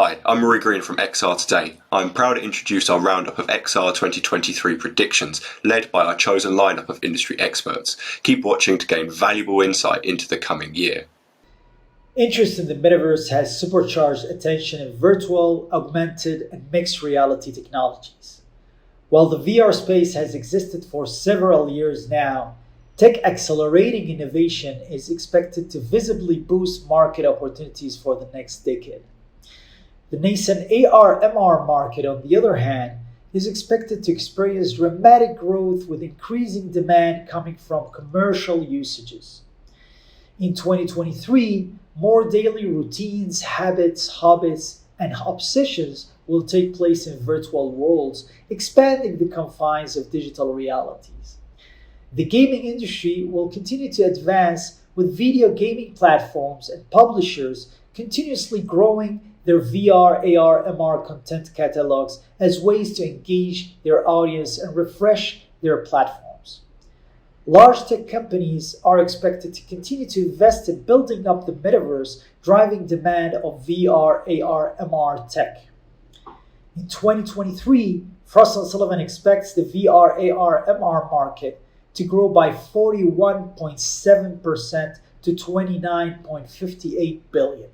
Hi, I'm Rory Green from XR Today. I'm proud to introduce our roundup of XR 2023 predictions, led by our chosen lineup of industry experts. Keep watching to gain valuable insight into the coming year. Interest in the metaverse has supercharged attention in virtual, augmented, and mixed reality technologies. While the VR space has existed for several years now, tech accelerating innovation is expected to visibly boost market opportunities for the next decade. The nascent AR/MR market, on the other hand, is expected to experience dramatic growth with increasing demand coming from commercial usages. In 2023, more daily routines, habits, hobbies, and obsessions will take place in virtual worlds, expanding the confines of digital realities. The gaming industry will continue to advance, with video gaming platforms and publishers continuously growing their VR, AR, MR content catalogs as ways to engage their audience and refresh their platforms. Large tech companies are expected to continue to invest in building up the metaverse, driving demand of VR, AR, MR tech. In 2023, Frost & Sullivan expects the VR, AR, MR market to grow by 41.7% to $29.58 billion.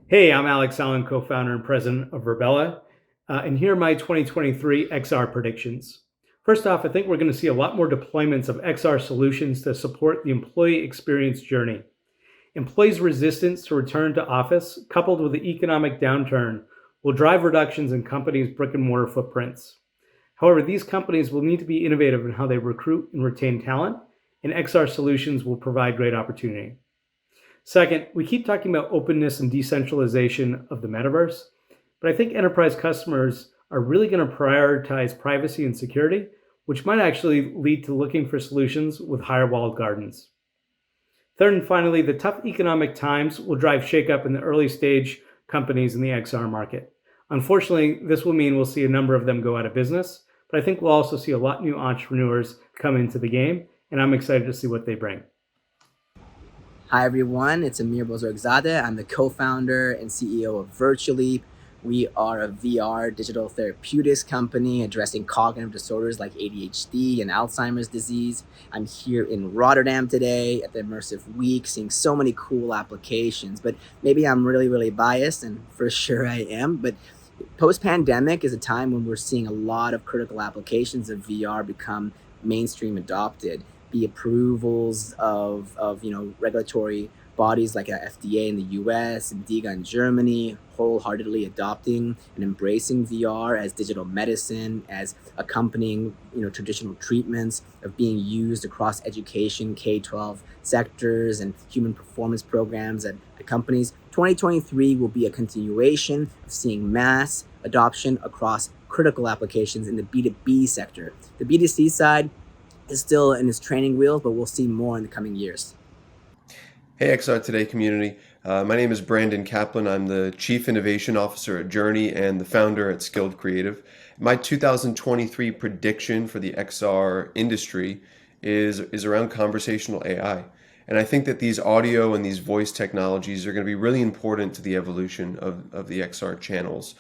Hey, I'm Alex Allen, co-founder and president of Virbela, and here are my 2023 XR predictions. First off, I think we're going to see a lot more deployments of XR solutions to support the employee experience journey. Employees' resistance to return to office, coupled with the economic downturn, will drive reductions in companies' brick-and-mortar footprints. However, these companies will need to be innovative in how they recruit and retain talent, and XR solutions will provide great opportunity. Second, we keep talking about openness and decentralization of the metaverse, but I think enterprise customers are really going to prioritize privacy and security, which might actually lead to looking for solutions with higher walled gardens. Third and finally, the tough economic times will drive shakeup in the early stage companies in the XR market. Unfortunately, this will mean we'll see a number of them go out of business, but I think we'll also see a lot of new entrepreneurs come into the game, and I'm excited to see what they bring. Hi everyone, it's Amir Bozorgzadeh. I'm the co-founder and CEO of Virtuleap. We are a VR digital therapeutics company addressing cognitive disorders like ADHD and Alzheimer's disease. I'm here in Rotterdam today at the Immersive Week, seeing so many cool applications, but maybe I'm really biased, and for sure I am, but post-pandemic is a time when we're seeing a lot of critical applications of VR become mainstream adopted. Be approvals of regulatory bodies like FDA in the US and DIGA in Germany, wholeheartedly adopting and embracing VR as digital medicine, as accompanying traditional treatments, of being used across education, K-12 sectors, and human performance programs at companies. 2023 will be a continuation of seeing mass adoption across critical applications in the B2B sector. The B2C side is still in its training wheels, but we'll see more in the coming years. Hey XR Today community, my name is Brandon Kaplan. I'm the Chief Innovation Officer at Journey and the founder at Skilled Creative. My 2023 prediction for the XR industry is around conversational AI. And I think that these audio and these voice technologies are going to be really important to the evolution of the XR channels.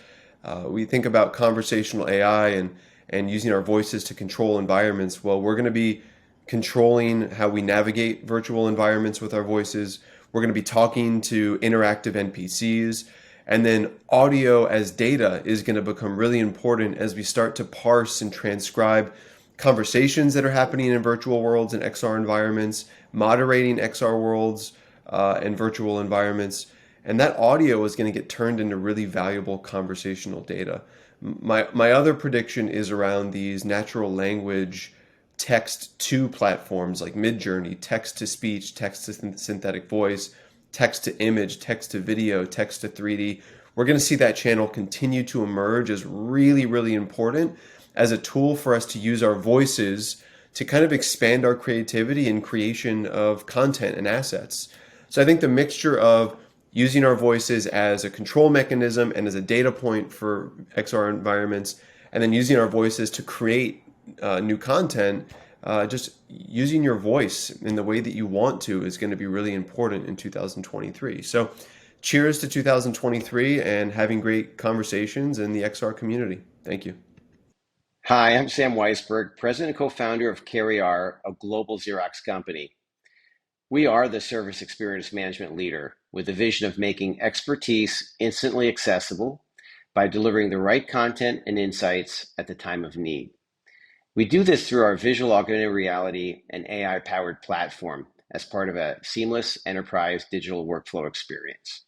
We think about conversational AI and using our voices to control environments. Well, we're going to be controlling how we navigate virtual environments with our voices. We're going to be talking to interactive NPCs. And then audio as data is going to become really important as we start to parse and transcribe conversations that are happening in virtual worlds and XR environments, moderating XR worlds and virtual environments. And that audio is going to get turned into really valuable conversational data. My other prediction is around these natural language text-to platforms like Midjourney, text-to-speech, text-to-synthetic voice, text-to-image, text-to-video, text-to-3D. We're going to see that channel continue to emerge as really important as a tool for us to use our voices to kind of expand our creativity and creation of content and assets. So I think the mixture of using our voices as a control mechanism and as a data point for XR environments, and then using our voices to create new content, just using your voice in the way that you want to is going to be really important in 2023. So Cheers to 2023 and having great conversations in the XR community. Thank you. Hi, I'm Sam Waicberg, president and co-founder of CareAR, a global Xerox company. We are the service experience management leader with the vision of making expertise instantly accessible by delivering the right content and insights at the time of need. We do this through our visual augmented reality and AI-powered platform as part of a seamless enterprise digital workflow experience.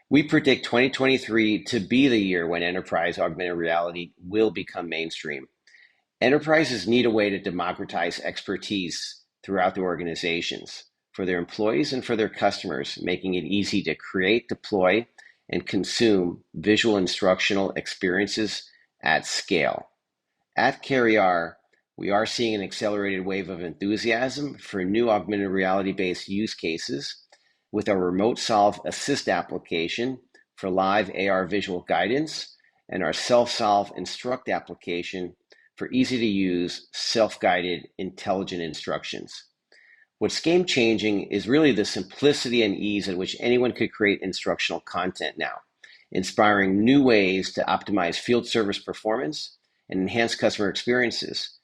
We predict 2023 to be the year when enterprise augmented reality will become mainstream. Enterprises need a way to democratize expertise throughout their organizations for their employees and for their customers, making it easy to create, deploy, and consume visual instructional experiences at scale. At CareAR, we are seeing an accelerated wave of enthusiasm for new augmented reality-based use cases with our Remote Solve Assist application for live AR visual guidance and our Self-Solve Instruct application for easy-to-use, self-guided, intelligent instructions. What's game-changing is really the simplicity and ease at which anyone could create instructional content now, inspiring new ways to optimize field service performance and enhance customer experiences.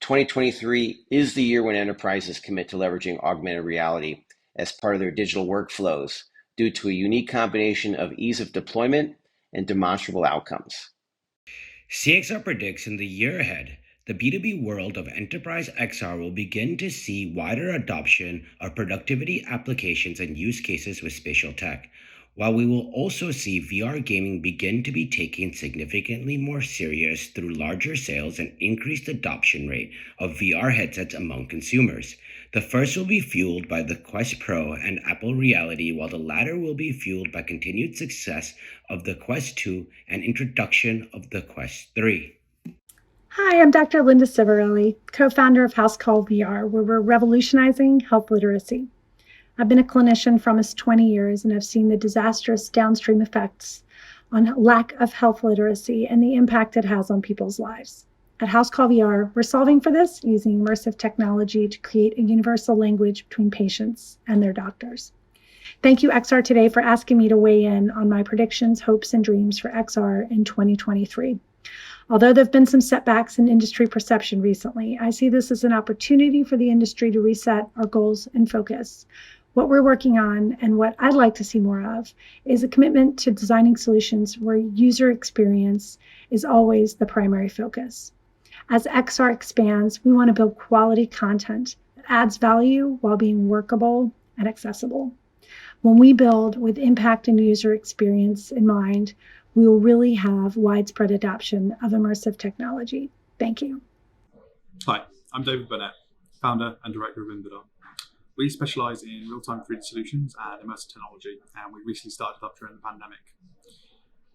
2023 is the year when enterprises commit to leveraging augmented reality as part of their digital workflows due to a unique combination of ease of deployment and demonstrable outcomes. CXR predicts in the year ahead, the B2B world of enterprise XR will begin to see wider adoption of productivity applications and use cases with spatial tech, while we will also see VR gaming begin to be taken significantly more serious through larger sales and increased adoption rate of VR headsets among consumers. The first will be fueled by the Quest Pro and Apple Reality, while the latter will be fueled by continued success of the Quest 2 and introduction of the Quest 3. Hi, I'm Dr. Linda Ciavarelli, co-founder of HouseCall VR, where we're revolutionizing health literacy. I've been a clinician for almost 20 years, and I've seen the disastrous downstream effects on lack of health literacy and the impact it has on people's lives. At HouseCall VR, we're solving for this using immersive technology to create a universal language between patients and their doctors. Thank you, XR Today, for asking me to weigh in on my predictions, hopes, and dreams for XR in 2023. Although there have been some setbacks in industry perception recently, I see this as an opportunity for the industry to reset our goals and focus. What we're working on, and what I'd like to see more of, is a commitment to designing solutions where user experience is always the primary focus. As XR expands, we want to build quality content that adds value while being workable and accessible. When we build with impact and user experience in mind, we will really have widespread adoption of immersive technology. Thank you. Hi, I'm David Burnet, founder and director of INVIDAR. We specialize in real-time 3D solutions and immersive technology, and we recently started up during the pandemic.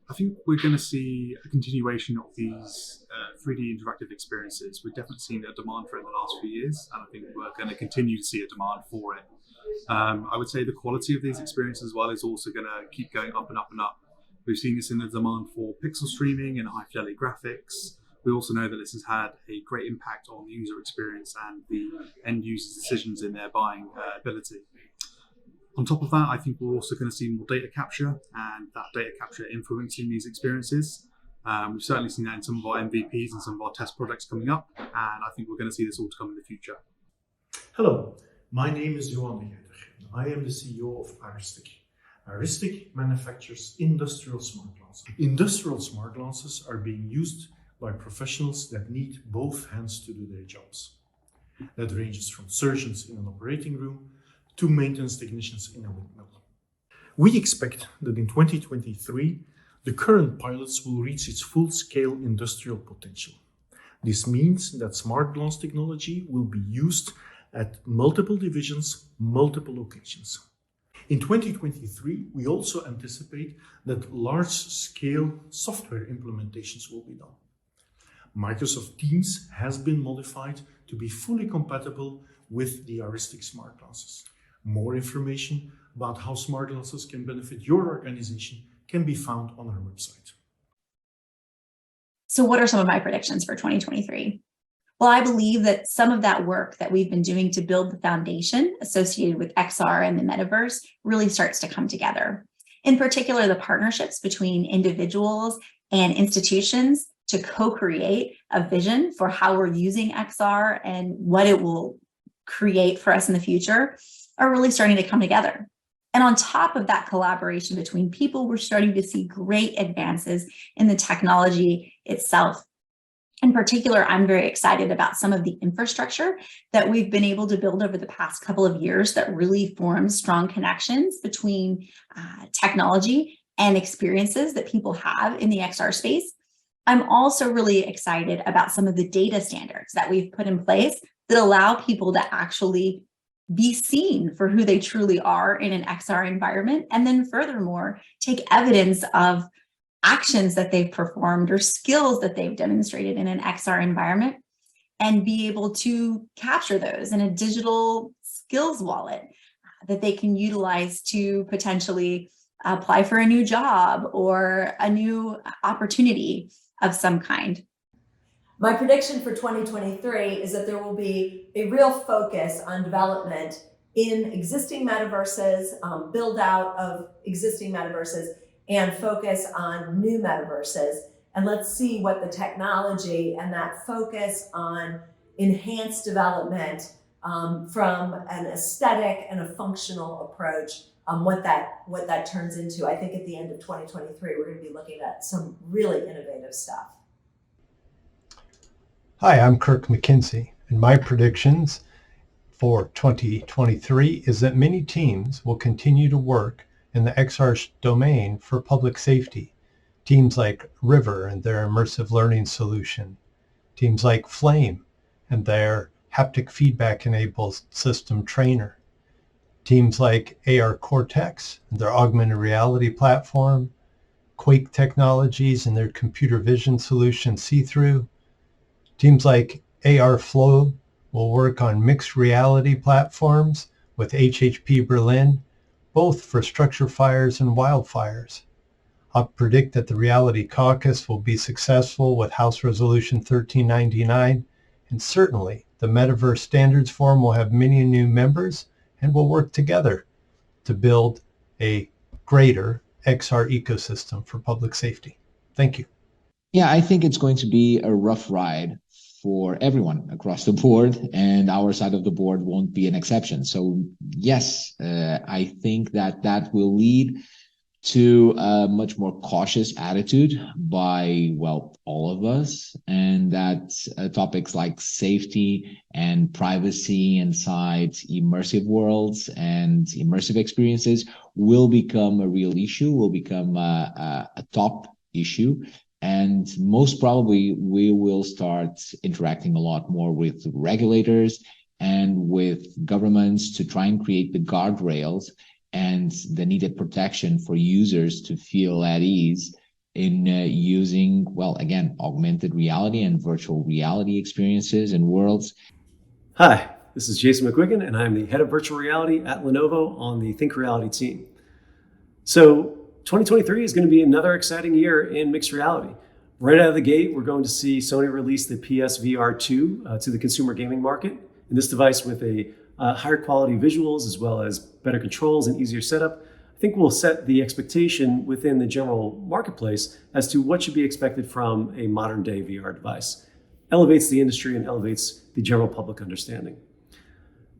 I think we're going to see a continuation of these 3D interactive experiences. We've definitely seen a demand for it in the last few years, and I think we're going to continue to see a demand for it. I would say the quality of these experiences as well is also going to keep going up and up and up. We've seen this in the demand for pixel streaming and high fidelity graphics. We also know that this has had a great impact on the user experience and the end user's decisions in their buying ability. On top of that, I think we're also going to see more data capture and that data capture influencing these experiences. We've certainly seen that in some of our MVPs and some of our test projects coming up, and I think we're going to see this all to come in the future. Hello, my name is Johan. I am the CEO of Iristick. Iristick manufactures industrial smart glasses. Industrial smart glasses are being used by professionals that need both hands to do their jobs. That ranges from surgeons in an operating room to maintenance technicians in a windmill. We expect that in 2023, the current pilots will reach its full-scale industrial potential. This means that smart glass technology will be used at multiple divisions, multiple locations. In 2023, we also anticipate that large-scale software implementations will be done. Microsoft Teams has been modified to be fully compatible with the Iristick smart glasses. More information about how smart glasses can benefit your organization can be found on our website. So what are some of my predictions for 2023? Well, I believe that some of that work that we've been doing to build the foundation associated with XR and the metaverse really starts to come together. In particular, the partnerships between individuals and institutions to co-create a vision for how we're using XR and what it will create for us in the future are really starting to come together. And on top of that collaboration between people, we're starting to see great advances in the technology itself. In particular, I'm very excited about some of the infrastructure that we've been able to build over the past couple of years that really forms strong connections between technology and experiences that people have in the XR space. I'm also really excited about some of the data standards that we've put in place that allow people to actually be seen for who they truly are in an XR environment. And then furthermore, take evidence of actions that they've performed or skills that they've demonstrated in an XR environment and be able to capture those in a digital skills wallet that they can utilize to potentially apply for a new job or a new opportunity of some kind. My prediction for 2023 is that there will be a real focus on development in existing metaverses, build out of existing metaverses, and focus on new metaverses. And let's see what the technology and that focus on enhanced development from an aesthetic and a functional approach, what that turns into. I think at the end of 2023, we're going to be looking at some really innovative stuff. Hi, I'm Kirk Mckinzie, and my predictions for 2023 is that many teams will continue to work in the XR domain for public safety. Teams like River and their immersive learning solution, teams like Flame and their haptic feedback enabled system trainer, teams like AR Cortex and their augmented reality platform, Quake Technologies and their computer vision solution See-Through. Teams like AR Flow will work on mixed reality platforms with HHP Berlin, both for structure fires and wildfires. I'll predict that the Reality Caucus will be successful with House Resolution 1399, and certainly the Metaverse Standards Forum will have many new members and will work together to build a greater XR ecosystem for public safety. Thank you. Yeah, I think it's going to be a rough ride for everyone across the board, and our side of the board won't be an exception. So yes, I think that will lead to a much more cautious attitude by, well, all of us, and that topics like safety and privacy inside immersive worlds and immersive experiences will become a real issue, will become a top issue. And most probably we will start interacting a lot more with regulators and with governments to try and create the guardrails and the needed protection for users to feel at ease in using, well, again, augmented reality and virtual reality experiences and worlds. Hi, this is Jason Mcguigan, and I'm the head of virtual reality at Lenovo on the Think Reality team. So 2023 is going to be another exciting year in mixed reality. Right out of the gate, we're going to see Sony release the PSVR 2 to the consumer gaming market. And this device with a higher quality visuals as well as better controls and easier setup, I think will set the expectation within the general marketplace as to what should be expected from a modern day VR device. Elevates the industry and elevates the general public understanding.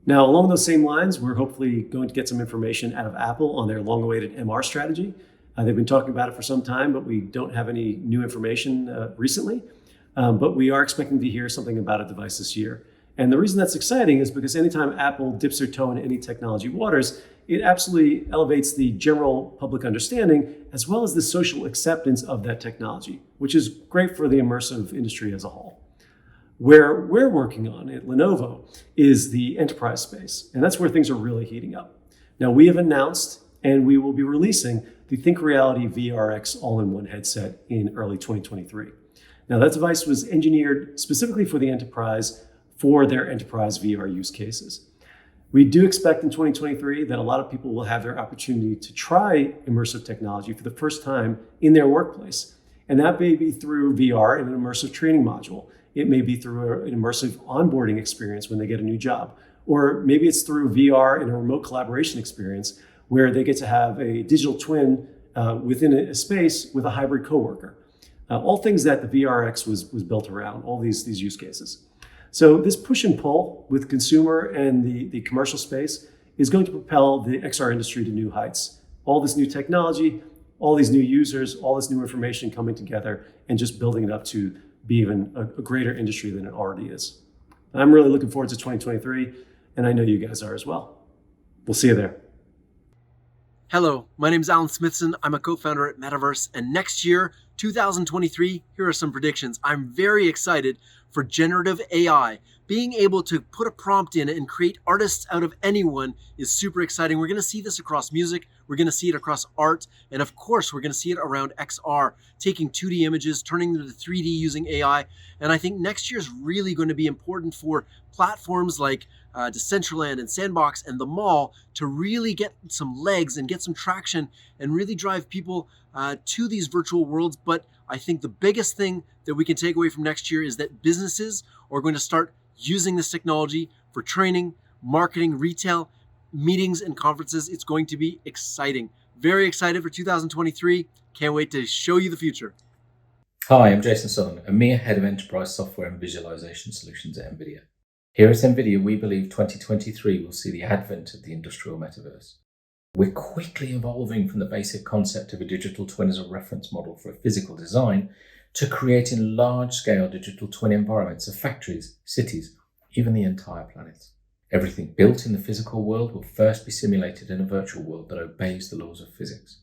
Now, along those same lines, we're hopefully going to get some information out of Apple on their long-awaited MR strategy. They've been talking about it for some time, but we don't have any new information recently. But we are expecting to hear something about a device this year. And the reason that's exciting is because anytime Apple dips their toe in any technology waters, it absolutely elevates the general public understanding as well as the social acceptance of that technology, which is great for the immersive industry as a whole. Where we're working on at Lenovo is the enterprise space, and that's where things are really heating up. Now, we have announced and we will be releasing the Think Reality VRX all-in-one headset in early 2023. Now, that device was engineered specifically for the enterprise for their enterprise VR use cases. We do expect in 2023 that a lot of people will have their opportunity to try immersive technology for the first time in their workplace. And that may be through VR in an immersive training module. It may be through an immersive onboarding experience when they get a new job. Or maybe it's through VR in a remote collaboration experience where they get to have a digital twin within a space with a hybrid coworker. All things that the VRX was built around, all these use cases. So this push and pull with consumer and the commercial space is going to propel the XR industry to new heights. All this new technology, all these new users, all this new information coming together and just building it up to be even a greater industry than it already is. I'm really looking forward to 2023, and I know you guys are as well. We'll see you there. Hello, my name is Alan Smithson. I'm a co-founder at MetaVRse, and next year, 2023, here are some predictions. I'm very excited for generative AI. Being able to put a prompt in and create artists out of anyone is super exciting. We're going to see this across music, we're going to see it across art, and of course, we're going to see it around XR, taking 2D images, turning them to 3D using AI. And I think next year is really going to be important for platforms like Decentraland and Sandbox and the Mall to really get some legs and get some traction and really drive people to these virtual worlds. But I think the biggest thing that we can take away from next year is that businesses are going to start using this technology for training, marketing, retail, meetings, and conferences. It's going to be exciting. Very excited for 2023. Can't wait to show you the future. Hi, I'm Jason Sullivan, Amir, Head of Enterprise Software and Visualization Solutions at NVIDIA. Here at NVIDIA, we believe 2023 will see the advent of the industrial metaverse. We're quickly evolving from the basic concept of a digital twin as a reference model for a physical design to creating large-scale digital twin environments of factories, cities, even the entire planet. Everything built in the physical world will first be simulated in a virtual world that obeys the laws of physics.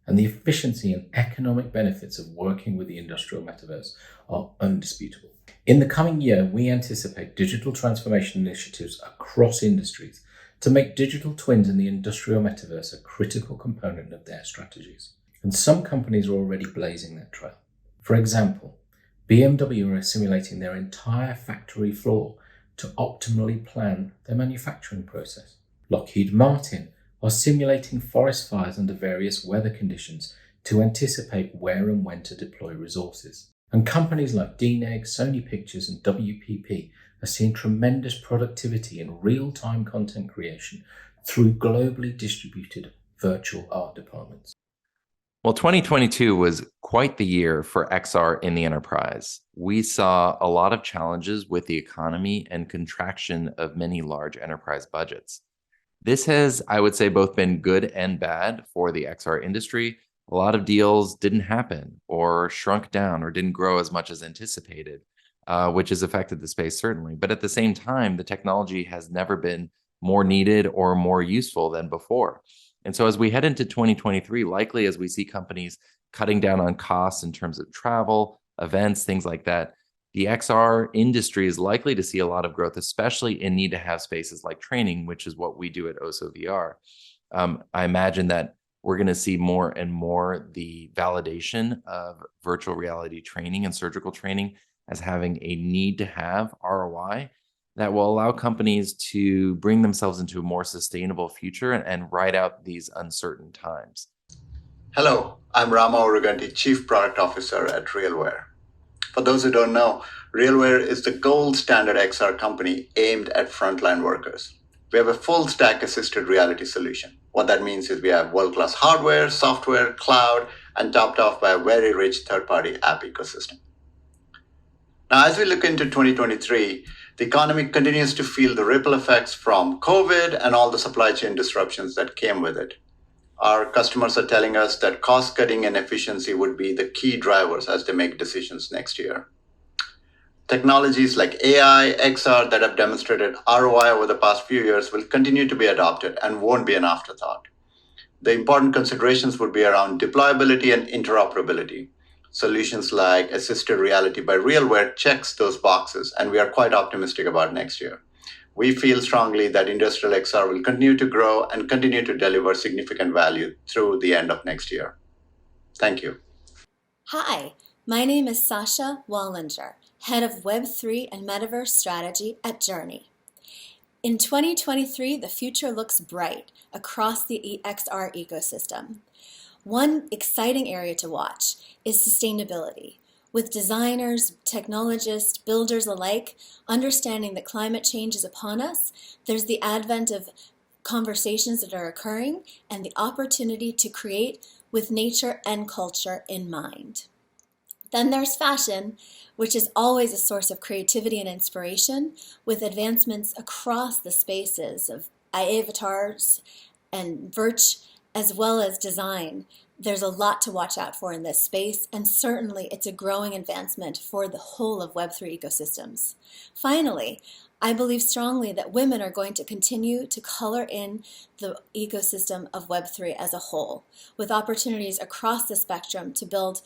And the efficiency and economic benefits of working with the industrial metaverse are undisputable. In the coming year, we anticipate digital transformation initiatives across industries to make digital twins in the industrial metaverse a critical component of their strategies. And some companies are already blazing that trail. For example, BMW are simulating their entire factory floor to optimally plan their manufacturing process. Lockheed Martin are simulating forest fires under various weather conditions to anticipate where and when to deploy resources. And companies like DNEG, Sony Pictures, and WPP are seeing tremendous productivity in real-time content creation through globally distributed virtual art departments. Well, 2022 was quite the year for XR in the enterprise. We saw a lot of challenges with the economy and contraction of many large enterprise budgets. This has, I would say, both been good and bad for the XR industry. A lot of deals didn't happen or shrunk down or didn't grow as much as anticipated, which has affected the space certainly. But at the same time, the technology has never been more needed or more useful than before. And so as we head into 2023, likely as we see companies cutting down on costs in terms of travel, events, things like that, the XR industry is likely to see a lot of growth, especially in need to have spaces like training, which is what we do at OSO VR. I imagine that we're going to see more and more the validation of virtual reality training and surgical training as having a need to have ROI that will allow companies to bring themselves into a more sustainable future and ride out these uncertain times. Hello, I'm Rama Oruganti, Chief Product Officer at RealWear. For those who don't know, RealWear is the gold standard XR company aimed at frontline workers. We have a full stack assisted reality solution. What that means is we have world-class hardware, software, cloud, and topped off by a very rich third-party app ecosystem. Now, as we look into 2023, the economy continues to feel the ripple effects from COVID and all the supply chain disruptions that came with it. Our customers are telling us that cost cutting and efficiency would be the key drivers as they make decisions next year. Technologies like AI, XR that have demonstrated ROI over the past few years will continue to be adopted and won't be an afterthought. The important considerations would be around deployability and interoperability. Solutions like assisted reality by RealWear checks those boxes, and we are quite optimistic about next year. We feel strongly that industrial XR will continue to grow and continue to deliver significant value through the end of next year. Thank you. Hi, my name is Sasha Wallinger, Head of Web3 and MetaVRse Strategy at Journey. In 2023, the future looks bright across the XR ecosystem. One exciting area to watch is sustainability, with designers, technologists, builders alike understanding that climate change is upon us. There's the advent of conversations that are occurring, and the opportunity to create with nature and culture in mind. Then there's fashion, which is always a source of creativity and inspiration, with advancements across the spaces of avatars and Virch, as well as design. There's a lot to watch out for in this space, and certainly it's a growing advancement for the whole of Web3 ecosystems. Finally, I believe strongly that women are going to continue to color in the ecosystem of Web3 as a whole, with opportunities across the spectrum to build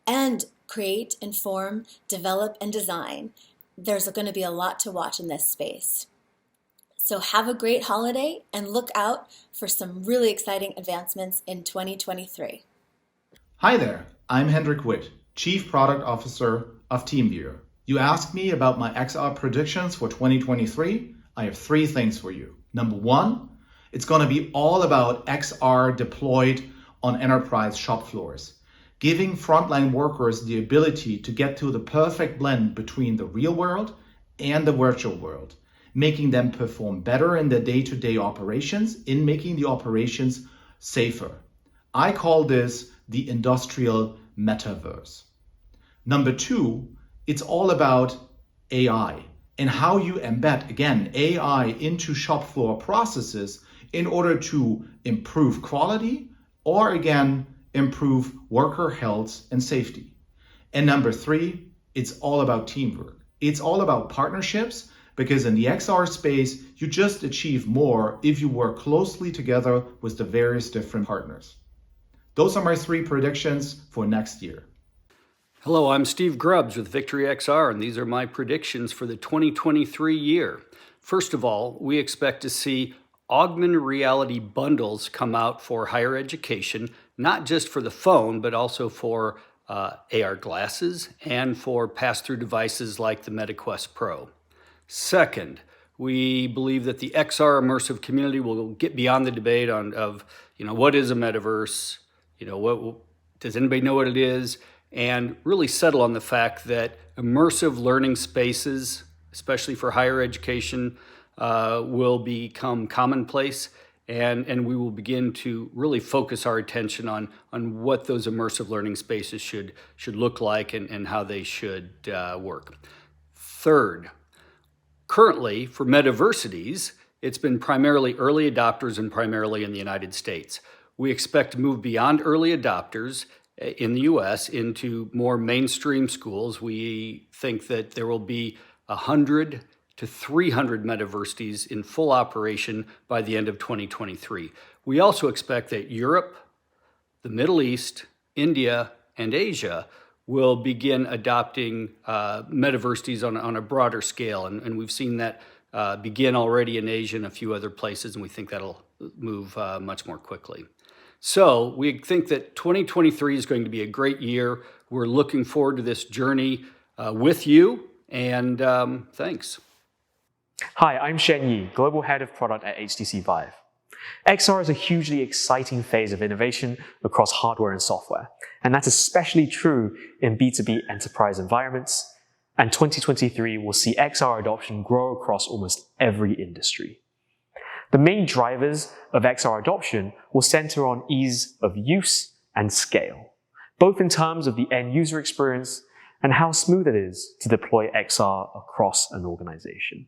and create, inform, develop, and design. There's going to be a lot to watch in this space. So have a great holiday and look out for some really exciting advancements in 2023. Hi there, I'm Hendrik Witt, Chief Product Officer of TeamViewer. You asked me about my XR predictions for 2023. I have 3 things for you. Number 1, it's going to be all about XR deployed on enterprise shop floors, giving frontline workers the ability to get to the perfect blend between the real world and the virtual world, making them perform better in their day-to-day operations, in making the operations safer. I call this the industrial metaverse. Number 2, it's all about AI and how you embed, again, AI into shop floor processes in order to improve quality or, again, improve worker health and safety. And number 3, it's all about teamwork. It's all about partnerships, because in the XR space, you just achieve more if you work closely together with the various different partners. Those are my 3 predictions for next year. Hello, I'm Steve Grubbs with Victory XR, and these are my predictions for the 2023 year. First of all, we expect to see augmented reality bundles come out for higher education, not just for the phone, but also for AR glasses and for pass-through devices like the MetaQuest Pro. Second, we believe that the XR immersive community will get beyond the debate of what is a metaverse, what does anybody know what it is, and really settle on the fact that immersive learning spaces, especially for higher education, will become commonplace, and we will begin to really focus our attention on what those immersive learning spaces should look like and how they should work. Third, currently, for metaversities, it's been primarily early adopters and primarily in the United States. We expect to move beyond early adopters in the US into more mainstream schools. We think that there will be 100 to 300 metaversities in full operation by the end of 2023. We also expect that Europe, the Middle East, India, and Asia will begin adopting metaversities on a broader scale. And we've seen that begin already in Asia and a few other places, and we think that'll move much more quickly. So we think that 2023 is going to be a great year. We're looking forward to this journey with you, and thanks. Hi, I'm Shen Ye, Global Head of Product at HTC VIVE. XR is a hugely exciting phase of innovation across hardware and software, and that's especially true in B2B enterprise environments, and 2023 will see XR adoption grow across almost every industry. The main drivers of XR adoption will center on ease of use and scale, both in terms of the end user experience and how smooth it is to deploy XR across an organization.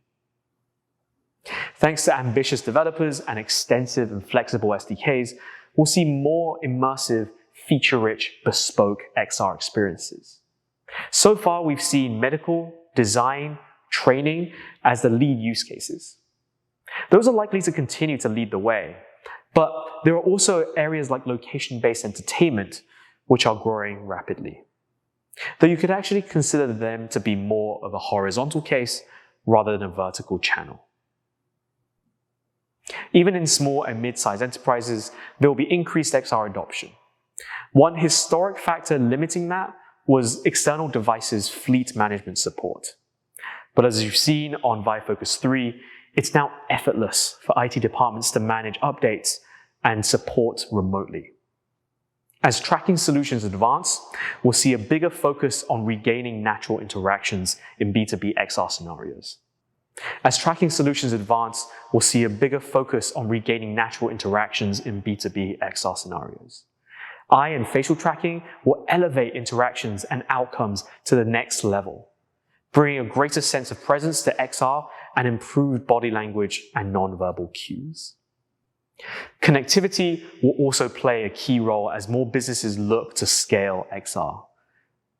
Thanks to ambitious developers and extensive and flexible SDKs, we'll see more immersive, feature-rich, bespoke XR experiences. So far, we've seen medical, design, training as the lead use cases. Those are likely to continue to lead the way, but there are also areas like location-based entertainment which are growing rapidly. Though you could actually consider them to be more of a horizontal case rather than a vertical channel. Even in small and mid-sized enterprises, there will be increased XR adoption. One historic factor limiting that was external devices fleet management support. But as you've seen on VIVE Focus 3, it's now effortless for IT departments to manage updates and support remotely. As tracking solutions advance, we'll see a bigger focus on regaining natural interactions in B2B XR scenarios. As tracking solutions advance, we'll see a bigger focus on regaining natural interactions in B2B XR scenarios. Eye and facial tracking will elevate interactions and outcomes to the next level, bringing a greater sense of presence to XR and improved body language and nonverbal cues. Connectivity will also play a key role as more businesses look to scale XR.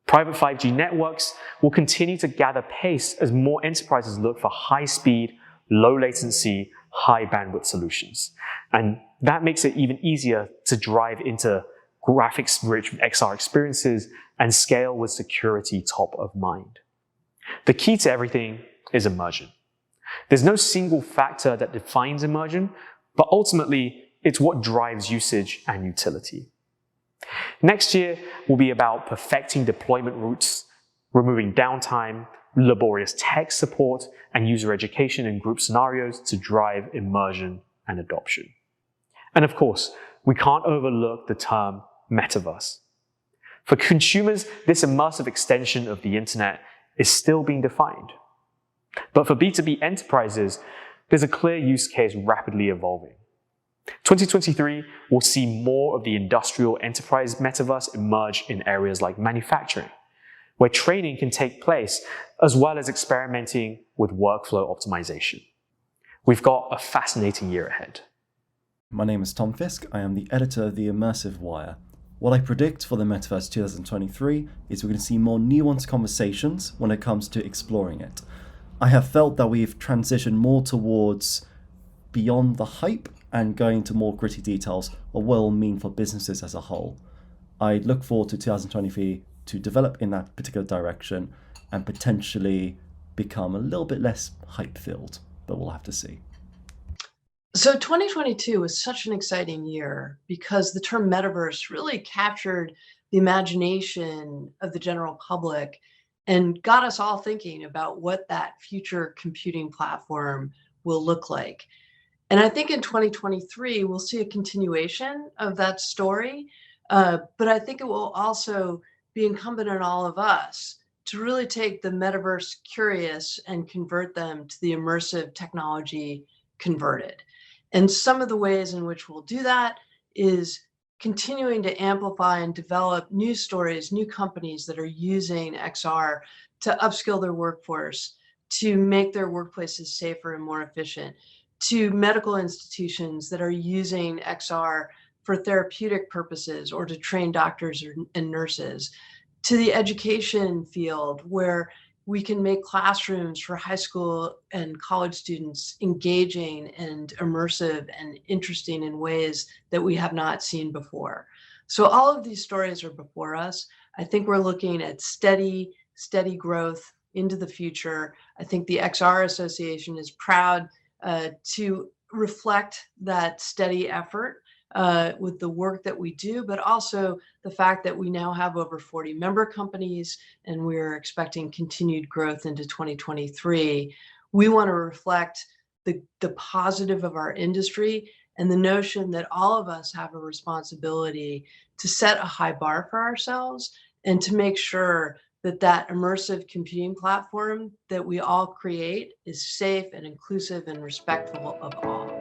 Private 5G networks will continue to gather pace as more enterprises look for high-speed, low-latency, high-bandwidth solutions. And that makes it even easier to drive into graphics-rich XR experiences and scale with security top of mind. The key to everything is immersion. There's no single factor that defines immersion, but ultimately, it's what drives usage and utility. Next year will be about perfecting deployment routes, removing downtime, laborious tech support, and user education in group scenarios to drive immersion and adoption. And of course, we can't overlook the term MetaVRse. For consumers, this immersive extension of the internet is still being defined. But for B2B enterprises, there's a clear use case rapidly evolving. 2023 will see more of the industrial enterprise metaverse emerge in areas like manufacturing, where training can take place, as well as experimenting with workflow optimization. We've got a fascinating year ahead. My name is Tom Fisk. I am the editor of The Immersive Wire. What I predict for the Metaverse 2023 is we're going to see more nuanced conversations when it comes to exploring it. I have felt that we've transitioned more towards beyond the hype and going into more gritty details of what it will mean for businesses as a whole. I look forward to 2023 to develop in that particular direction and potentially become a little bit less hype-filled, but we'll have to see. So 2022 was such an exciting year because the term metaverse really captured the imagination of the general public and got us all thinking about what that future computing platform will look like. And I think in 2023, we'll see a continuation of that story, but I think it will also be incumbent on all of us to really take the metaverse curious and convert them to the immersive technology converted. And some of the ways in which we'll do that is continuing to amplify and develop new stories, new companies that are using XR to upskill their workforce, to make their workplaces safer and more efficient, to medical institutions that are using XR for therapeutic purposes or to train doctors and nurses, to the education field where we can make classrooms for high school and college students engaging and immersive and interesting in ways that we have not seen before. So all of these stories are before us. I think we're looking at steady growth into the future. I think the XR Association is proud to reflect that steady effort with the work that we do, but also the fact that we now have over 40 member companies and we're expecting continued growth into 2023. We want to reflect the positive of our industry and the notion that all of us have a responsibility to set a high bar for ourselves and to make sure that that immersive computing platform that we all create is safe and inclusive and respectful of all.